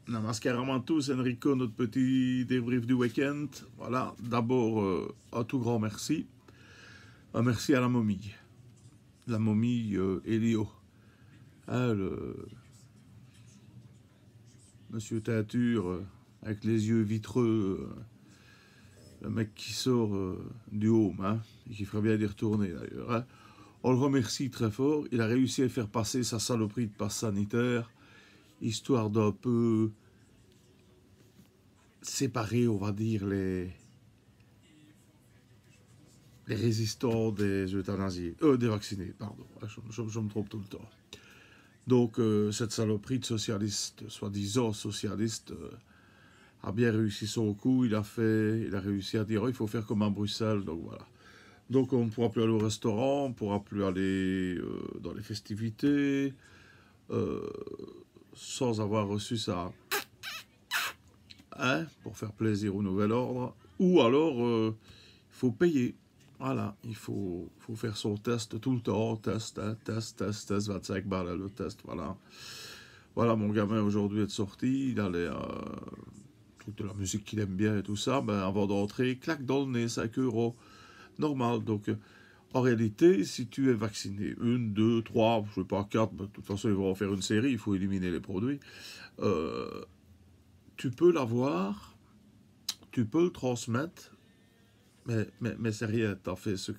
Namaskaram à tous, Enrico, notre petit débrief du week-end. Voilà, d'abord, un tout grand merci. Un merci à la momie. La momie Elio. Hein, Monsieur Teinture, avec les yeux vitreux, le mec qui sort du home, hein, et qui ferait bien d'y retourner d'ailleurs. Hein. On le remercie très fort. Il a réussi à faire passer sa saloperie de passe sanitaire, histoire d'un peu séparer, on va dire, les résistants des euthanasiés, des vaccinés, pardon, je me trompe tout le temps. Donc cette saloperie de socialiste, soi-disant socialiste, a bien réussi son coup, il a réussi à dire oh, il faut faire comme à Bruxelles, donc voilà. Donc on ne pourra plus aller au restaurant, on ne pourra plus aller dans les festivités, sans avoir reçu ça, hein, pour faire plaisir au nouvel ordre, ou alors il faut payer. Voilà, il faut faire son test tout le temps, test, 25 balles le test, voilà. Voilà, mon gamin aujourd'hui est sorti, il a les trucs de la musique qu'il aime bien et tout ça, ben avant d'entrer, claque dans le nez, 5 €, normal. Donc, en réalité, si tu es vacciné, 1, 2, 3, je ne sais pas, 4, ben, de toute façon, ils vont en faire une série, il faut éliminer les produits, tu peux l'avoir, tu peux le transmettre, mais c'est rien, t'as fait ce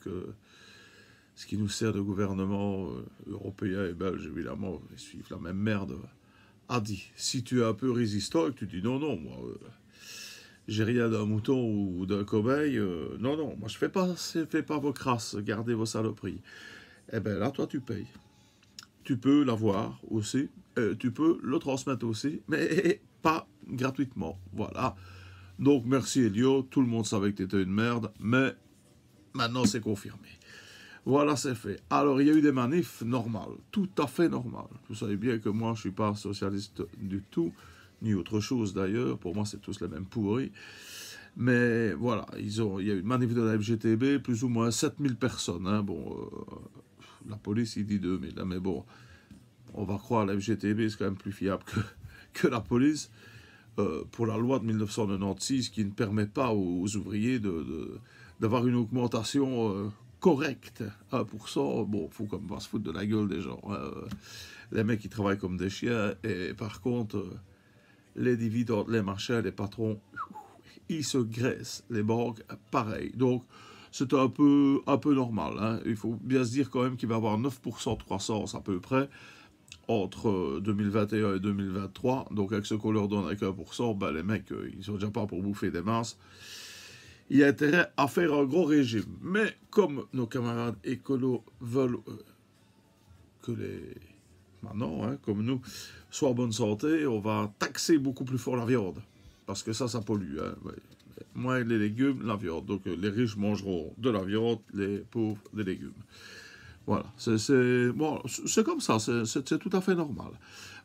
qui nous sert de gouvernement européen et belge, évidemment, ils suivent la même merde, a dit. Si tu es un peu résistant et que tu dis non, moi, j'ai rien d'un mouton ou d'un cobaye, non, moi je fais pas vos crasses, gardez vos saloperies. Eh bien là, toi, tu payes. Tu peux l'avoir aussi, tu peux le transmettre aussi, mais pas gratuitement, voilà. Donc, merci Elio, tout le monde savait que tu étais une merde, mais maintenant c'est confirmé. Voilà, c'est fait. Alors, il y a eu des manifs normales, tout à fait normales. Vous savez bien que moi, je ne suis pas socialiste du tout, ni autre chose d'ailleurs. Pour moi, c'est tous les mêmes pourris. Mais voilà, il y a eu une manif de la FGTB, plus ou moins 7000 personnes. Hein. Bon, la police, il dit 2000, hein, mais bon, on va croire la FGTB, c'est quand même plus fiable que la police. Pour la loi de 1996 qui ne permet pas aux ouvriers d'avoir une augmentation correcte, 1%, bon, il faut comme pas se foutre de la gueule des gens. Les mecs, ils travaillent comme des chiens, et par contre, les dividendes, les machins, les patrons, ils se graissent, les banques, pareil. Donc, c'est un peu normal. Hein. Il faut bien se dire quand même qu'il va y avoir 9% de croissance à peu près, entre 2021 et 2023, donc avec ce qu'on leur donne avec 1%, ben les mecs, ils sont déjà pas pour bouffer des masses. Il y a intérêt à faire un gros régime. Mais comme nos camarades écolos veulent que maintenant, hein, comme nous, soient en bonne santé, on va taxer beaucoup plus fort la viande. Parce que ça pollue. Hein, ouais. Moins les légumes, la viande. Donc les riches mangeront de la viande, les pauvres des légumes. Voilà, c'est comme ça, c'est tout à fait normal.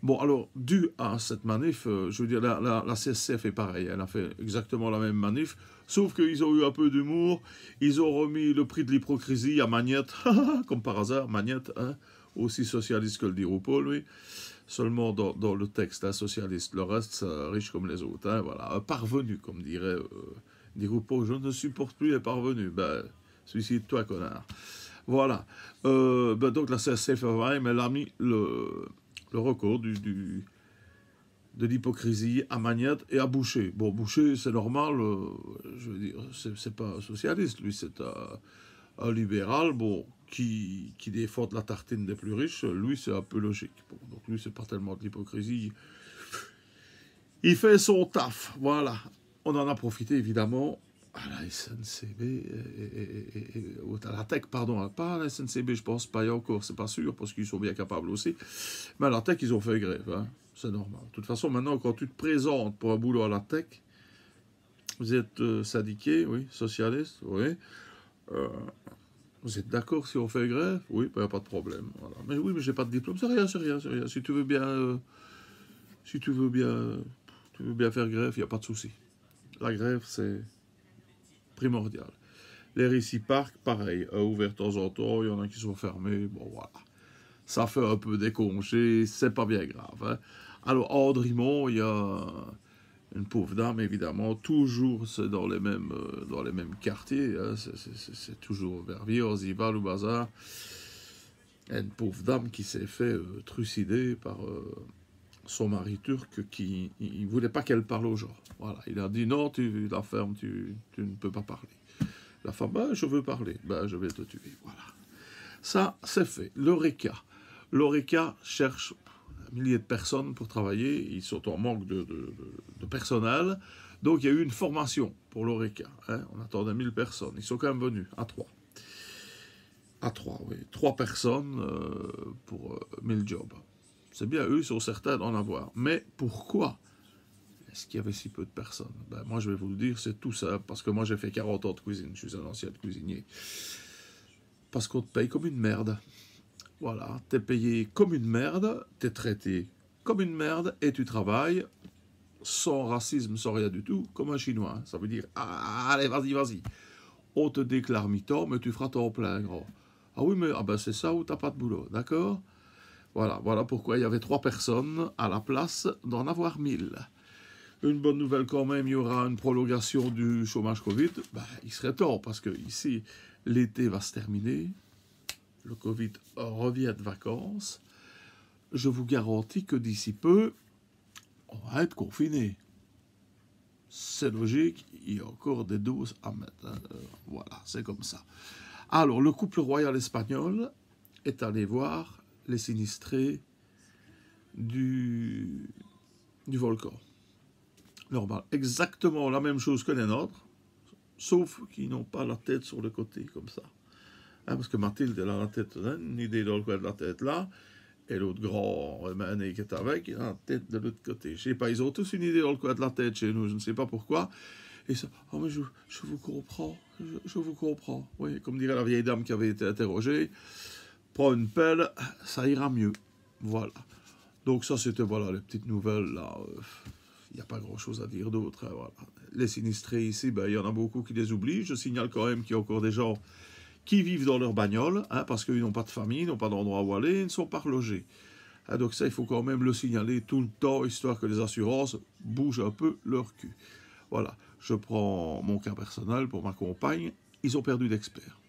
Bon, alors, dû à cette manif, je veux dire, la CSC fait pareil, elle a fait exactement la même manif, sauf qu'ils ont eu un peu d'humour, ils ont remis le prix de l'hypocrisie à Magnette, comme par hasard, Magnette, hein, aussi socialiste que le dit RuPaul, lui, seulement dans le texte, hein, socialiste, le reste, riche comme les autres, hein, voilà, un parvenu, comme dirait dit RuPaul, je ne supporte plus les parvenus, ben, suicide-toi, connard. Voilà. Donc la CSC fait pareil, mais elle a mis le recours de l'hypocrisie à Magnette et à Boucher. Bon, Boucher, c'est normal, je veux dire, c'est pas un socialiste, lui, c'est un libéral, bon, qui défend la tartine des plus riches, lui, c'est un peu logique. Bon, donc lui, c'est pas tellement de l'hypocrisie. Il fait son taf, voilà. On en a profité, évidemment, à la SNCB, à la TEC, pardon, pas à la SNCB, je pense, pas encore, c'est pas sûr, parce qu'ils sont bien capables aussi, mais à la TEC, ils ont fait grève, hein, c'est normal. De toute façon, maintenant, quand tu te présentes pour un boulot à la TEC, vous êtes syndiqué, oui, socialiste, oui, vous êtes d'accord si on fait grève? Oui, il n'y a pas de problème, voilà. Mais oui, mais j'ai pas de diplôme, c'est rien, si tu veux bien, faire grève, il n'y a pas de souci. La grève, c'est primordial. Les récits parcs, pareil, ouverts de temps en temps, il y en a qui sont fermés, bon voilà. Ça fait un peu des congés, c'est pas bien grave. Hein. Alors, à Andrimont, il y a une pauvre dame, évidemment, toujours c'est dans les mêmes quartiers, hein, c'est toujours Verviers, Orzival ou Bazar. Une pauvre dame qui s'est fait trucider par son mari turc qui ne voulait pas qu'elle parle aux gens. Voilà, il a dit non, la ferme, tu ne peux pas parler. La femme, ben, je veux parler, ben, je vais te tuer. Voilà. Ça, c'est fait. L'Oreca. L'Oreca cherche un millier de personnes pour travailler. Ils sont en manque de personnel. Donc, il y a eu une formation pour l'Oreca. Hein. On attendait 1000 personnes. Ils sont quand même venus à 3. À 3, oui. 3 personnes pour 1000 jobs. C'est bien, eux, ils sont certains d'en avoir. Mais pourquoi est-ce qu'il y avait si peu de personnes? Ben, moi, je vais vous le dire, c'est tout ça. Parce que moi, j'ai fait 40 ans de cuisine. Je suis un ancien cuisinier. Parce qu'on te paye comme une merde. Voilà, t'es payé comme une merde, t'es traité comme une merde, et tu travailles sans racisme, sans rien du tout, comme un Chinois. Ça veut dire, ah, allez, vas-y, vas-y. On te déclare mi-temps, mais tu feras ton plein, gros. Ah oui, mais ah ben c'est ça où t'as pas de boulot, d'accord? Voilà pourquoi il y avait 3 personnes à la place d'en avoir 1000. Une bonne nouvelle quand même, il y aura une prolongation du chômage Covid. Ben, il serait temps, parce que ici, l'été va se terminer. Le Covid revient de vacances. Je vous garantis que d'ici peu, on va être confiné. C'est logique, il y a encore des doses à mettre. Hein. Voilà, c'est comme ça. Alors, le couple royal espagnol est allé voir les sinistrés du volcan. Normal, exactement la même chose que les nôtres, sauf qu'ils n'ont pas la tête sur le côté, comme ça. Hein, parce que Mathilde, elle a la tête, hein, une idée dans le coin de la tête là, et l'autre grand mané qui est avec, il a la tête de l'autre côté. Je sais pas, ils ont tous une idée dans le coin de la tête chez nous, je ne sais pas pourquoi. Et ça, oh mais je vous comprends, je vous comprends. Oui, comme dirait la vieille dame qui avait été interrogée, prends une pelle, ça ira mieux. Voilà. Donc ça, c'était, voilà, les petites nouvelles là. Il n'y a pas grand-chose à dire d'autre. Hein, voilà. Les sinistrés ici, ben, il y en a beaucoup qui les oublient. Je signale quand même qu'il y a encore des gens qui vivent dans leur bagnole, hein, parce qu'ils n'ont pas de famille, ils n'ont pas d'endroit où aller, ils ne sont pas relogés. Hein, donc ça, il faut quand même le signaler tout le temps, histoire que les assurances bougent un peu leur cul. Voilà, je prends mon cas personnel pour ma compagne, ils ont perdu d'expert.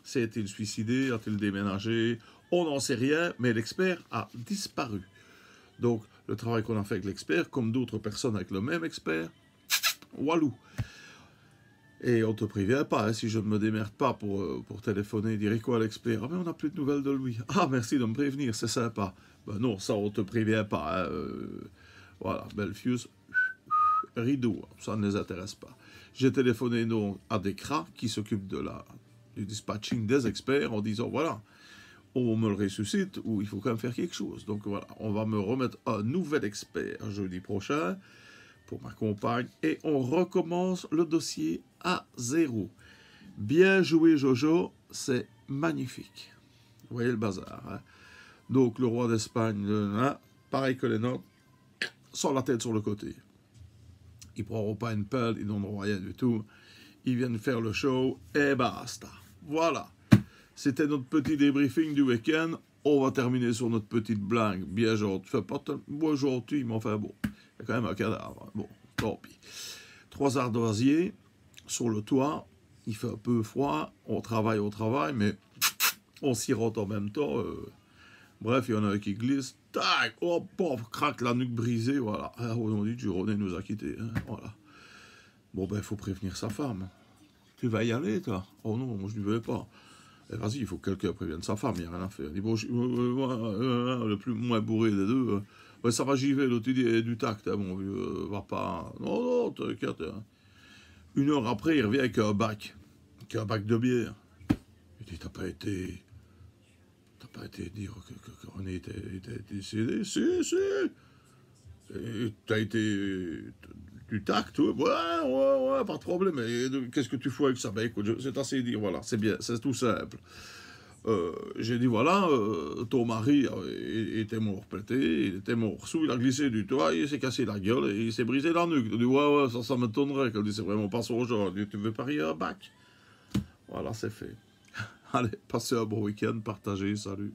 S'est-il suicidé, a-t-il déménagé? On n'en sait rien, mais l'expert a disparu. Donc, le travail qu'on a fait avec l'expert, comme d'autres personnes avec le même expert, walou. Et on ne te prévient pas, hein, si je ne me démerde pas pour téléphoner et dire quoi à l'expert. Ah mais on n'a plus de nouvelles de lui. Ah merci de me prévenir, c'est sympa. Ben non, ça on ne te prévient pas. Hein, voilà, Belfius, rideau, ça ne les intéresse pas. J'ai téléphoné donc à Descra qui s'occupe du dispatching des experts en disant voilà, on me le ressuscite ou il faut quand même faire quelque chose. Donc voilà, on va me remettre un nouvel expert jeudi prochain pour ma compagne, et on recommence le dossier à 0. Bien joué Jojo, c'est magnifique. Vous voyez le bazar. Hein? Donc le roi d'Espagne, pareil que les nôtres, sans la tête sur le côté. Ils ne prendront pas une pelle, ils n'en rien du tout. Ils viennent faire le show, et basta. Voilà. C'était notre petit débriefing du week-end. On va terminer sur notre petite blague. Bien gentil. Enfin, pas tellement gentil, mais enfin bon. Il y a quand même un cadavre. Bon, tant pis. 3 ardoisiers sur le toit. Il fait un peu froid. On travaille, mais on s'y rentre en même temps. Bref, il y en a un qui glisse. Tac! Oh, pauvre, craque la nuque brisée. Voilà. Ah, aujourd'hui, Juronet nous a quittés. Hein, voilà. Bon, ben, il faut prévenir sa femme. Tu vas y aller, toi? Oh non, moi, je ne vais pas. Eh, vas-y, il faut que quelqu'un prévienne sa femme, il n'y a rien à faire. Il dit, bon, le plus moins bourré des deux. Ouais, ça va, j'y vais, l'autre, il dit, du tact, hein, mon vieux, va pas... Non, t'inquiète. Hein. 1 heure après, il revient avec un bac de bière. Il dit, t'as pas été dire que René était décédé? Si. T'as été du tact, ouais, pas de problème. Qu'est-ce que tu fais avec ça? Ben écoute, c'est assez dire, voilà, c'est bien, c'est tout simple. J'ai dit, voilà, ton mari était mort pété, il était mort sous, il a glissé du toit, il s'est cassé la gueule et il s'est brisé la nuque. Il dit, ouais, ça m'étonnerait. Elle dit, c'est vraiment pas son genre. Elle dit, tu veux parier un bac? Voilà, c'est fait. Allez, passez un bon week-end, partagez, salut.